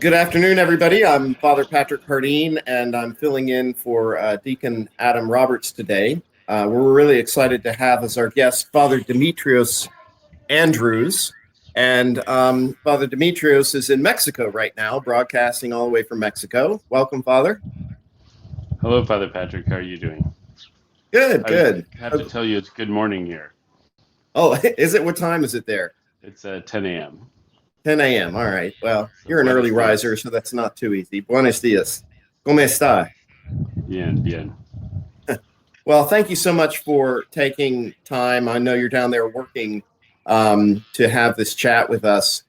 Good afternoon, everybody. I'm Father Patrick Cardine, and I'm filling in for Deacon Adam Roberts today. We're really excited to have as our guest Father Demetrios Andrews. And Father Demetrios is in Mexico right now, broadcasting all the way from Mexico. Welcome, Father. Hello, Father Patrick. How are you doing? Good, I good. have to tell you it's good morning here. Oh, is it? What time is it there? It's 10 a.m. 10 a.m. All right. Well, So you're an early buenos riser, dias. so that's not too easy. Buenos dias. ¿Cómo está? Bien, bien. Well, thank you so much for taking time. I know you're down there working to have this chat with us.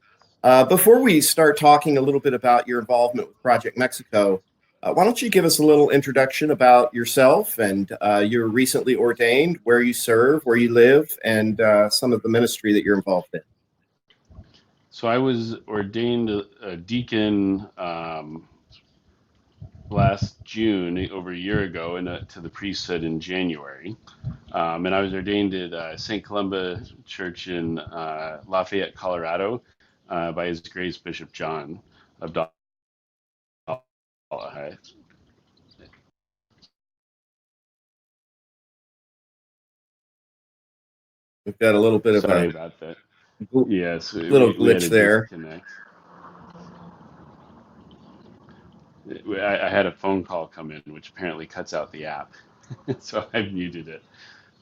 Before we start talking a little bit about your involvement with Project Mexico, why don't you give us a little introduction about yourself and you're recently ordained, where you serve, where you live, and some of the ministry that you're involved in. So I was ordained a deacon last June, over a year ago, to the priesthood in January. And I was ordained at St. Columba Church in Lafayette, Colorado, by His Grace Bishop John of Dollarhigh. We've got a little bit of Sorry a about that. Yes, little we had glitch a there. disconnect. I had a phone call come in, which apparently cuts out the app, so I've muted it.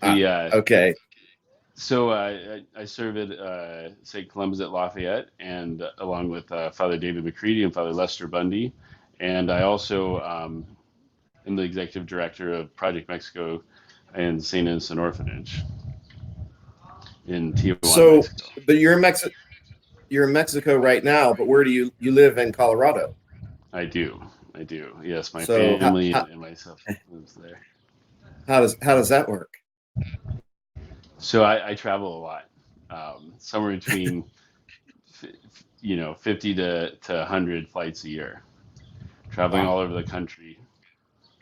The Okay. So I serve at St. Columbus at Lafayette, and along with Father David McCready and Father Lester Bundy, and I also am the executive director of Project Mexico and St. Innocent Orphanage in Tijuana, So, Mexico. but you're in Mexico. You're in Mexico right now, but where do you live in Colorado? I do, I do. Yes, my So family and myself lives there. how does that work? So I travel a lot, somewhere between 50 to 100 flights a year, traveling Wow. all over the country.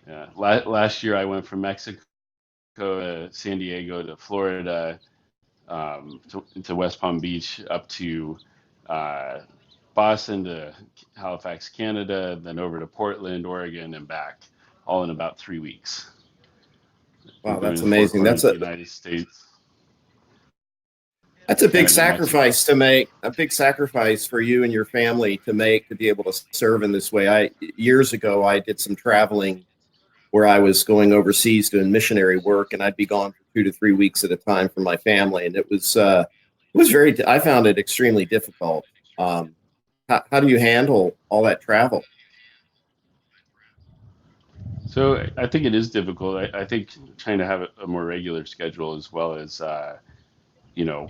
Yeah. Last year I went from Mexico to San Diego to Florida, to West Palm Beach, up to uh, Boston to Halifax, Canada, then over to Portland, Oregon, and back, all in about 3 weeks. Wow, Moving that's to the four amazing. corners of the United States, That's a big Canada, Mexico. sacrifice to make, a big sacrifice for you and your family to make to be able to serve in this way. I years ago I did some traveling where I was going overseas doing missionary work, and I'd be gone for 2 to 3 weeks at a time from my family, and it was very. I found it extremely difficult. How do you handle all that travel? So I think it is difficult. I think trying to have a more regular schedule, as well as you know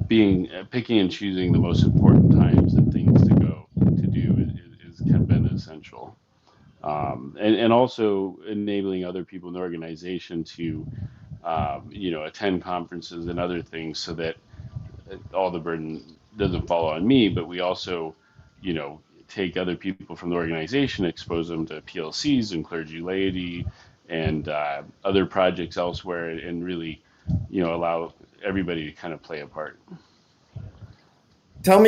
being picking and choosing the most important times and things to go to do is kind of been essential. And also enabling other people in the organization to attend conferences and other things, so that all the burden doesn't fall on me, but we also you know take other people from the organization, expose them to PLCs and clergy laity and other projects elsewhere, and really allow everybody to kind of play a part. Tell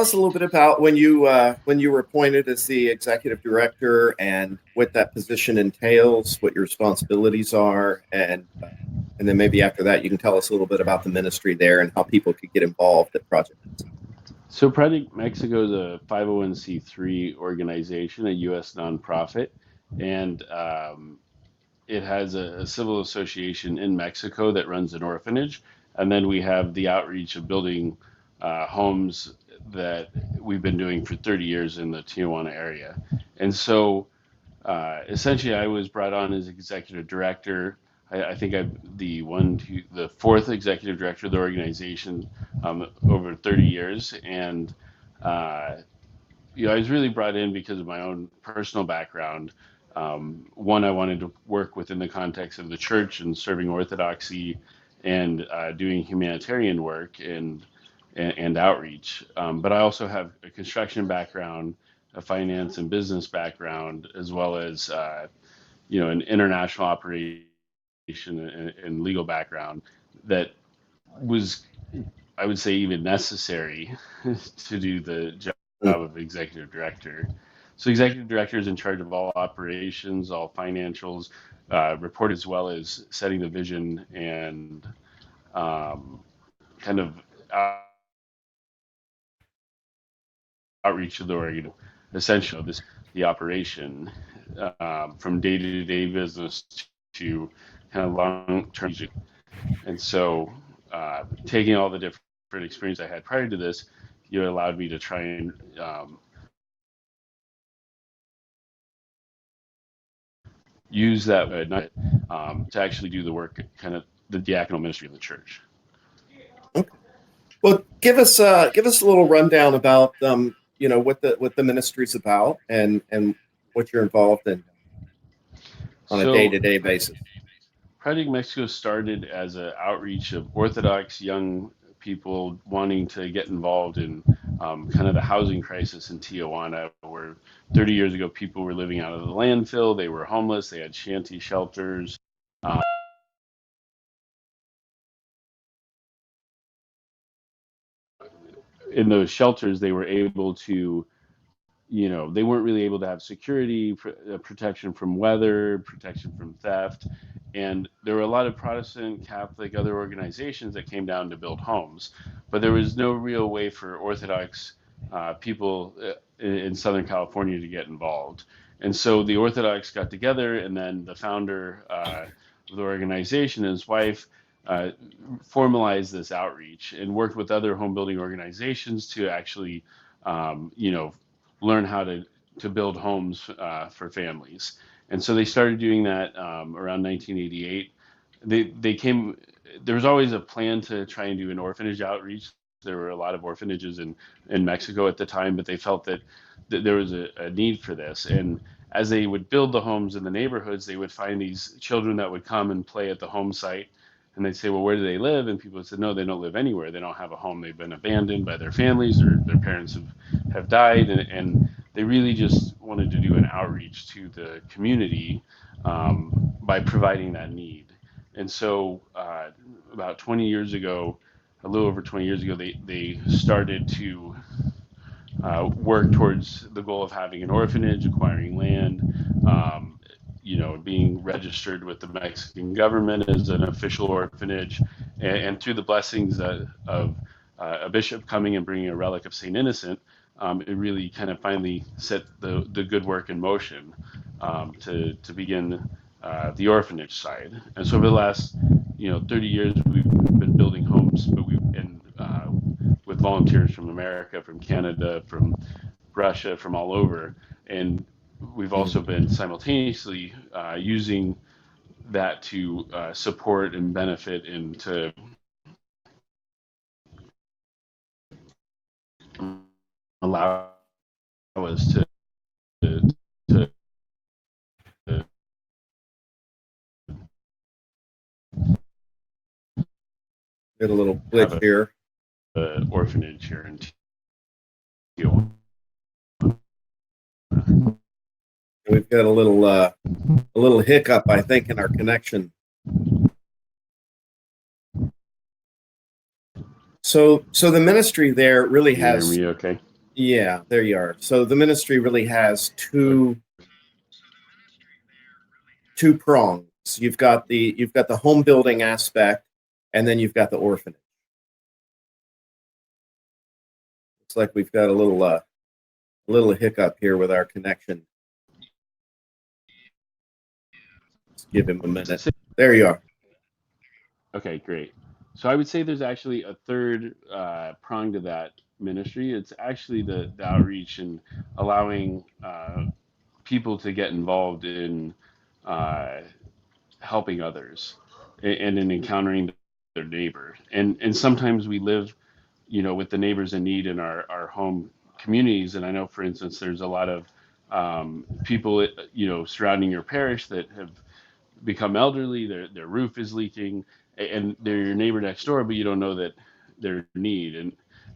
us a little bit about when you were appointed as the executive director and what that position entails, what your responsibilities are, and then maybe after that you can tell us a little bit about the ministry there and how people could get involved at Project. So Project Mexico is a 501c3 organization, a U.S. nonprofit, and it has a civil association in Mexico that runs an orphanage, and then we have the outreach of building homes that we've been doing for 30 years in the Tijuana area. And so essentially, I was brought on as executive director. I think I'm the fourth executive director of the organization over 30 years, and uh, I was really brought in because of my own personal background. One, I wanted to work within the context of the church and serving Orthodoxy, and doing humanitarian work and outreach. But I also have a construction background, a finance and business background, as well as an international operation and legal background that was, I would say, even necessary to do the job job of executive director. So executive director is in charge of all operations, all financials, report as well as setting the vision and um, kind of outreach of the organ. Essentially, this the operation from day-to-day business to kind of long-term. And so, taking all the different experience I had prior to this, allowed me to try and use that to actually do the work, kind of the diaconal ministry of the church. Okay. Well, give us a little rundown about what the ministry's about and what you're involved in on a So, day-to-day basis. Project Mexico started as an outreach of Orthodox young people wanting to get involved in kind of the housing crisis in Tijuana, where 30 years ago people were living out of the landfill, they were homeless, they had shanty shelters. Um, in those shelters, they were able to they weren't really able to have security, protection from weather, protection from theft. And there were a lot of Protestant, Catholic, other organizations that came down to build homes. But there was no real way for Orthodox people in Southern California to get involved. And so the Orthodox got together, and then the founder of the organization and his wife uh, formalized this outreach and worked with other home building organizations to actually, learn how to build homes for families. And so they started doing that around 1988. They came. There was always a plan to try and do an orphanage outreach. There were a lot of orphanages in Mexico at the time, but they felt that there was a need for this. And as they would build the homes in the neighborhoods, they would find these children that would come and play at the home site. And they'd say, well, where do they live? And people would say, no, they don't live anywhere. They don't have a home. They've been abandoned by their families, or their parents have died. And they really just wanted to do an outreach to the community by providing that need. And so about 20 years ago, a little over 20 years ago, they started to work towards the goal of having an orphanage, acquiring land, being registered with the Mexican government as an official orphanage, and through the blessings of a bishop coming and bringing a relic of Saint Innocent, it really kind of finally set the good work in motion to begin the orphanage side. And so over the last 30 years, we've been building homes, but with volunteers from America, from Canada, from Russia, from all over. And we've also been simultaneously using that to support and benefit and to allow us to Get a little have glitch here. an orphanage here in Tijuana. We've got a little hiccup, I think, in our connection. So the ministry there really Can you has. hear me okay? Yeah, there you are. So the ministry really has two prongs. You've got the home building aspect, and then you've got the orphanage. Looks like we've got a little hiccup here with our connection. Let's give him a minute. There you are. Okay, great. So I would say there's actually a third prong to that ministry. It's actually the outreach and allowing people to get involved in uh, helping others and in encountering their neighbor. And sometimes we live, with the neighbors in need in our home communities. And I know, for instance, there's a lot of people, surrounding your parish that have become elderly, their roof is leaking, and they're your neighbor next door, but you don't know that they're in need.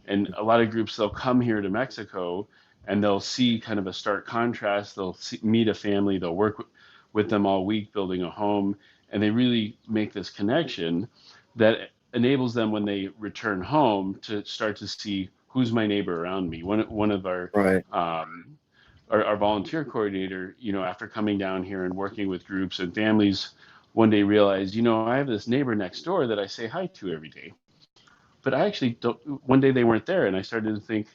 And a lot of groups, they'll come here to Mexico and they'll see kind of a stark contrast. They'll meet a family, they'll work with them all week building a home, and they really make this connection that enables them when they return home to start to see who's my neighbor around me. One of Right. our volunteer coordinator, after coming down here and working with groups and families, one day realized, I have this neighbor next door that I say hi to every day, but I actually don't. One day they weren't there, and I started to think,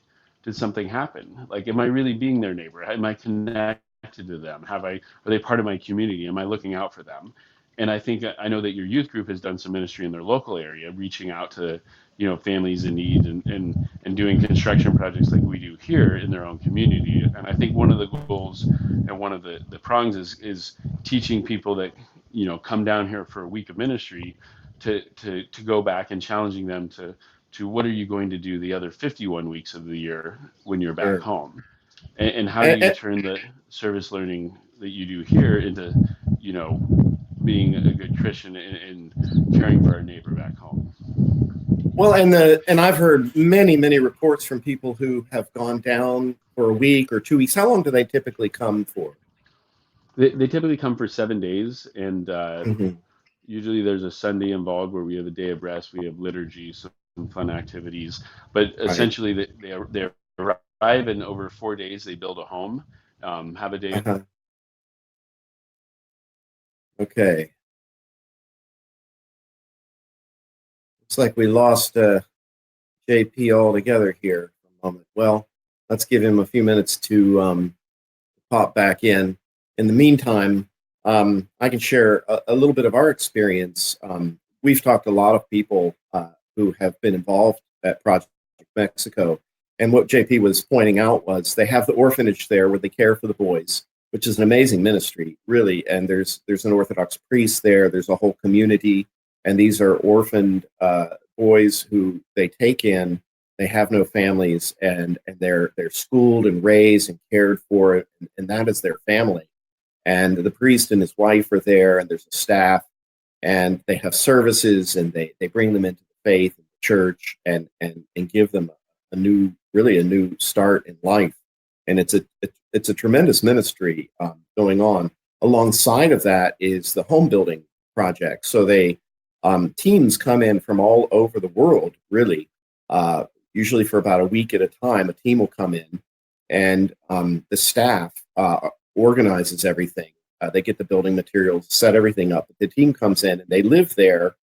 did something happen? Like, am I really being their neighbor? Am I connected to them? Are they part of my community? Am I looking out for them? And I know that your youth group has done some ministry in their local area, reaching out to families in need, and doing construction projects like we do here in their own community. And I think one of the goals and one of the prongs is teaching people that come down here for a week of ministry to go back and challenging them to what are you going to do the other 51 weeks of the year when you're back Sure. home, and how do And, you turn the service learning that you do here into you know being a good Christian and caring for our neighbor back home. well, and I've heard many reports from people who have gone down for a week or 2 weeks. How long do they typically come for? They typically come for 7 days, and Hmm. usually there's a Sunday involved where we have a day of rest, we have liturgy, some fun activities. But Right. essentially, they arrive, and over 4 days they build a home, have a day. Uh-huh. Okay. Looks like we lost JP altogether here for a moment. Well, let's give him a few minutes to pop back in. In the meantime, I can share a little bit of our experience. We've talked to a lot of people who have been involved at Project Mexico. And what JP was pointing out was they have the orphanage there where they care for the boys, which is an amazing ministry, really. And there's an Orthodox priest there. There's a whole community, and these are orphaned boys who they take in. They have no families, and they're schooled and raised and cared for, and that is their family. And the priest and his wife are there, and there's a staff, and they have services, and they bring them into the faith and the church, and give them a new, really a new start in life. And it's a tremendous ministry going on. Alongside of that is the home building project. So they teams come in from all over the world, really. Usually for about a week at a time, a team will come in, and the staff organizes everything. They get the building materials, set everything up. The team comes in, and they live there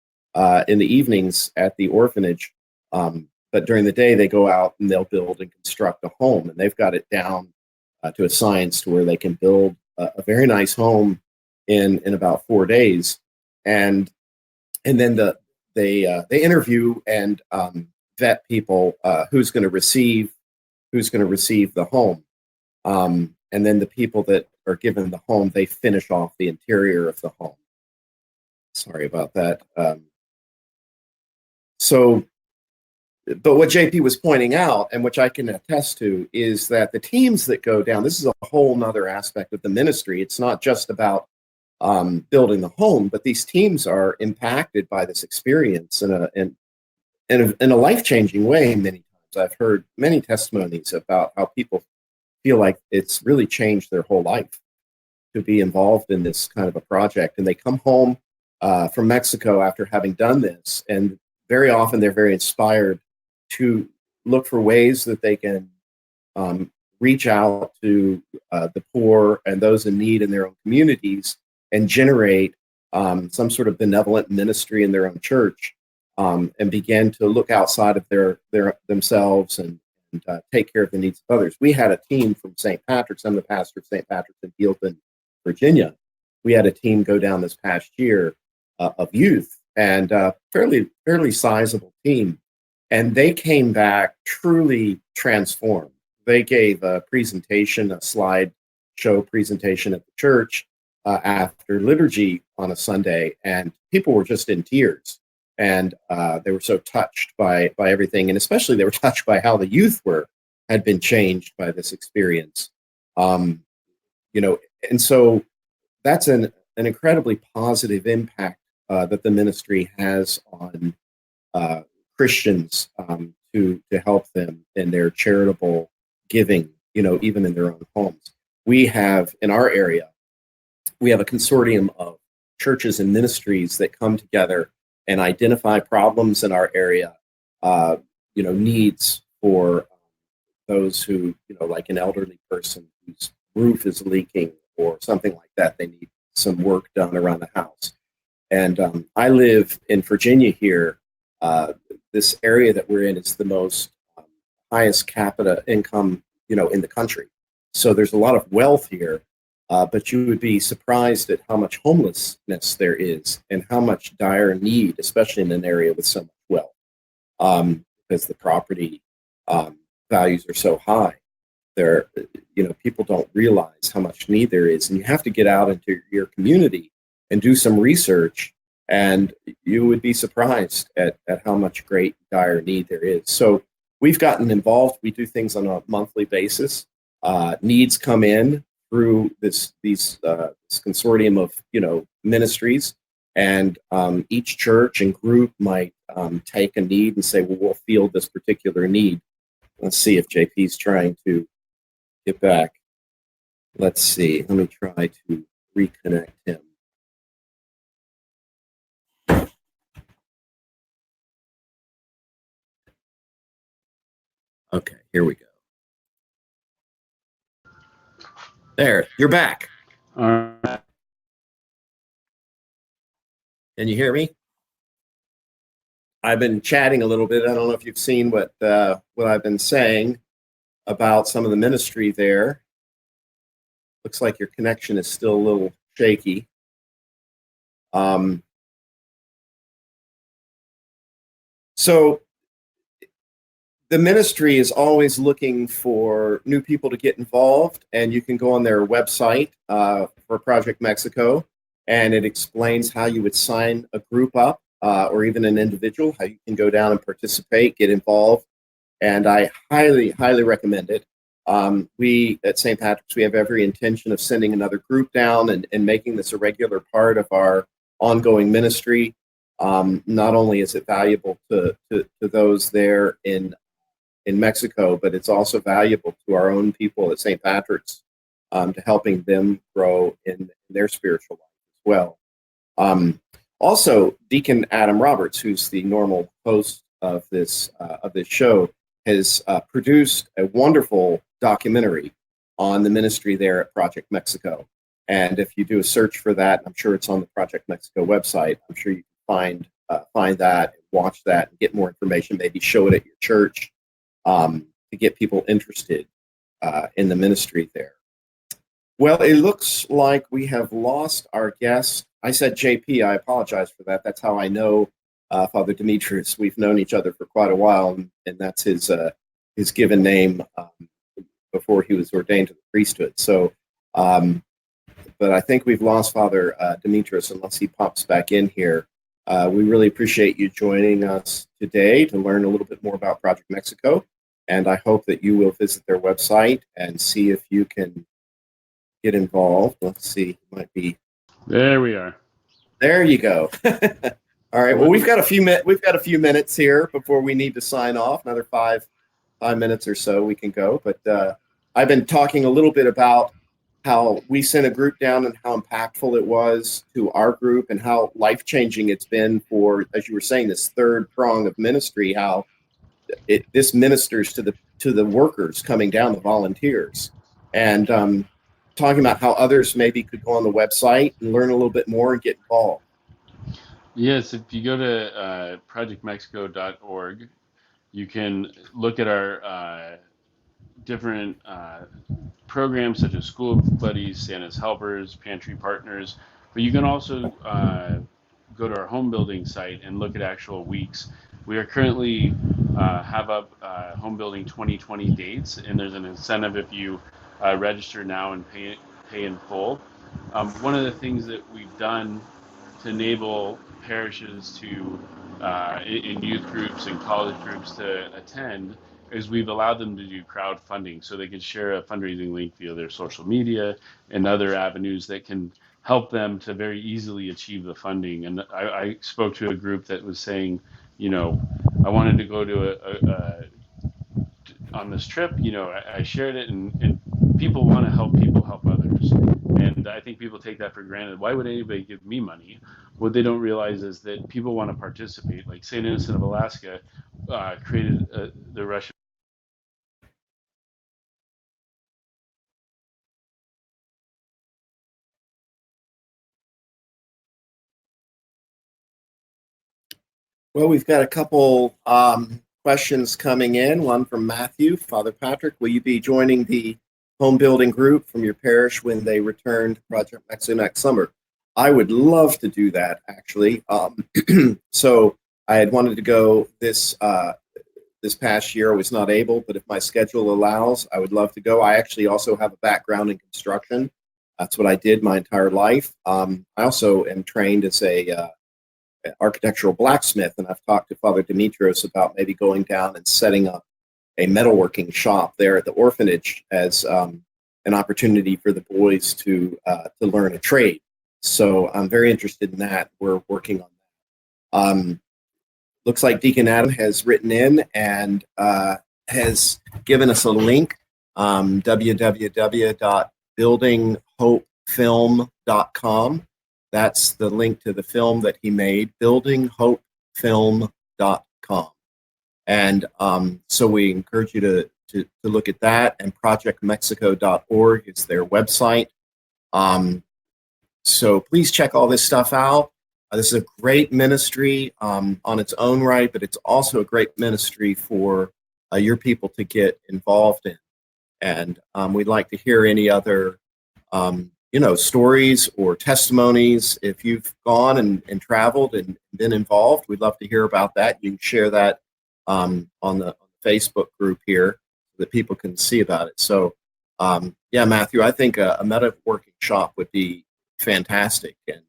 in the evenings at the orphanage. But during the day, they go out and they'll build and construct a home, and they've got it down to a science to where they can build a very nice home in about 4 days. And then they interview and vet people who's going to receive the home, and then the people that are given the home, they finish off the interior of the home. Sorry about that. But what JP was pointing out, and which I can attest to, is that the teams that go down, this is a whole nother aspect of the ministry. It's not just about building the home, but these teams are impacted by this experience in a life-changing way. Many times I've heard many testimonies about how people feel like it's really changed their whole life to be involved in this kind of a project. And they come home from Mexico after having done this, and very often they're very inspired to look for ways that they can reach out to the poor and those in need in their own communities, and generate some sort of benevolent ministry in their own church, and begin to look outside of their themselves and take care of the needs of others. We had a team from St. Patrick's. I'm the pastor of St. Patrick's in Healdton, Virginia. We had a team go down this past year of youth, and fairly sizable team. And they came back truly transformed. They gave a presentation, a slide show presentation at the church after liturgy on a Sunday, and people were just in tears. And they were so touched by everything, and especially they were touched by how the youth had been changed by this experience. And so that's an incredibly positive impact that the ministry has on Christians, to help them in their charitable giving, even in their own homes. We have in our area, we have a consortium of churches and ministries that come together and identify problems in our area, needs for those who, like an elderly person whose roof is leaking or something like that. They need some work done around the house. And I live in Virginia here. Uh, this area that we're in is the most highest capita income, in the country. So there's a lot of wealth here, but you would be surprised at how much homelessness there is and how much dire need, especially in an area with so much wealth, because the property values are so high. There, people don't realize how much need there is, and you have to get out into your community and do some research, and you would be surprised at how much great dire need there is. So we've gotten involved. We do things on a monthly basis. Needs come in through this consortium of ministries, and each church and group might take a need and say, well, we'll field this particular need. Let's see if JP's trying to get back. Let's see. Let me try to reconnect him. Okay, here we go. There, you're back. Can you hear me? I've been chatting a little bit. I don't know if you've seen what I've been saying about some of the ministry there. Looks like your connection is still a little shaky. So the ministry is always looking for new people to get involved, and you can go on their website for Project Mexico, and it explains how you would sign a group up or even an individual, how you can go down and participate, get involved, and I highly, highly recommend it. We at St. Patrick's, we have every intention of sending another group down and making this a regular part of our ongoing ministry. Not only is it valuable to those there in Mexico, but it's also valuable to our own people at St. Patrick's to helping them grow in their spiritual life as well. Also, Deacon Adam Roberts, who's the normal host of this show, has produced a wonderful documentary on the ministry there at Project Mexico. And if you do a search for that, I'm sure it's on the Project Mexico website. I'm sure you can find that, and watch that, and get more information. Maybe show it at your church to get people interested in the ministry there. Well, it looks like we have lost our guest. I said JP. I apologize for that. That's how I know Father Demetrios. We've known each other for quite a while, and that's his given name before he was ordained to the priesthood. So, but I think we've lost Father Demetrios unless he pops back in here. We really appreciate you joining us today to learn a little bit more about Project Mexico, and I hope that you will visit their website and see if you can get involved. Let's see, it might be. There we are. There you go. All right. Well, we've got a few minutes here before we need to sign off. Another five minutes or so we can go. But I've been talking a little bit about how we sent a group down and how impactful it was to our group, and how life-changing it's been for, as you were saying, this third prong of ministry, how this ministers to the workers coming down, the volunteers, and talking about how others maybe could go on the website and learn a little bit more and get involved. Yes, if you go to projectmexico.org, you can look at our different programs such as School Buddies, Santa's Helpers, Pantry Partners, but you can also go to our home building site and look at actual weeks. We are currently have up home building 2020 dates, and there's an incentive if you register now and pay in full. One of the things that we've done to enable parishes to in youth groups and college groups to attend is we've allowed them to do crowdfunding, so they can share a fundraising link via their social media and other avenues that can help them to very easily achieve the funding. And I spoke to a group that was saying, I wanted to go to on this trip. I shared it, and people want to help people help others. And I think people take that for granted. Why would anybody give me money? What they don't realize is that people want to participate. Like St. Innocent of Alaska created the Russian Well, we've got a couple questions coming in. One from Matthew. Father Patrick, will you be joining the home building group from your parish when they return to Project Mexico next summer? I would love to do that, actually. So I had wanted to go this past year. I was not able, but if my schedule allows, I would love to go. I actually also have a background in construction. That's what I did my entire life. I also am trained as a architectural blacksmith, and I've talked to Father Demetrios about maybe going down and setting up a metalworking shop there at the orphanage as an opportunity for the boys to learn a trade. So I'm very interested in that. We're working on that. Looks like Deacon Adam has written in and has given us a link, www.buildinghopefilm.com. That's the link to the film that he made, buildinghopefilm.com. And so we encourage you to look at that, and projectmexico.org is their website. So please check all this stuff out. This is a great ministry on its own right, but it's also a great ministry for your people to get involved in. And we'd like to hear any other stories or testimonies. If you've gone and traveled and been involved, we'd love to hear about that. You can share that on the Facebook group here so that people can see about it. So, Matthew, I think a metalworking shop would be fantastic. And,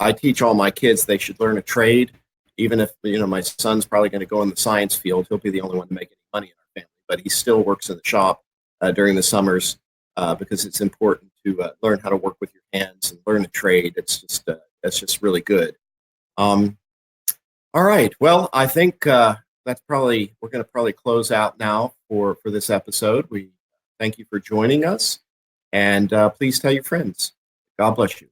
I teach all my kids they should learn a trade, even if, my son's probably going to go in the science field. He'll be the only one to make any money in our family, but he still works in the shop during the summers. Because it's important to learn how to work with your hands and learn a trade. That's just really good. All right. Well, I think we're going to probably close out now for this episode. We thank you for joining us, and please tell your friends. God bless you.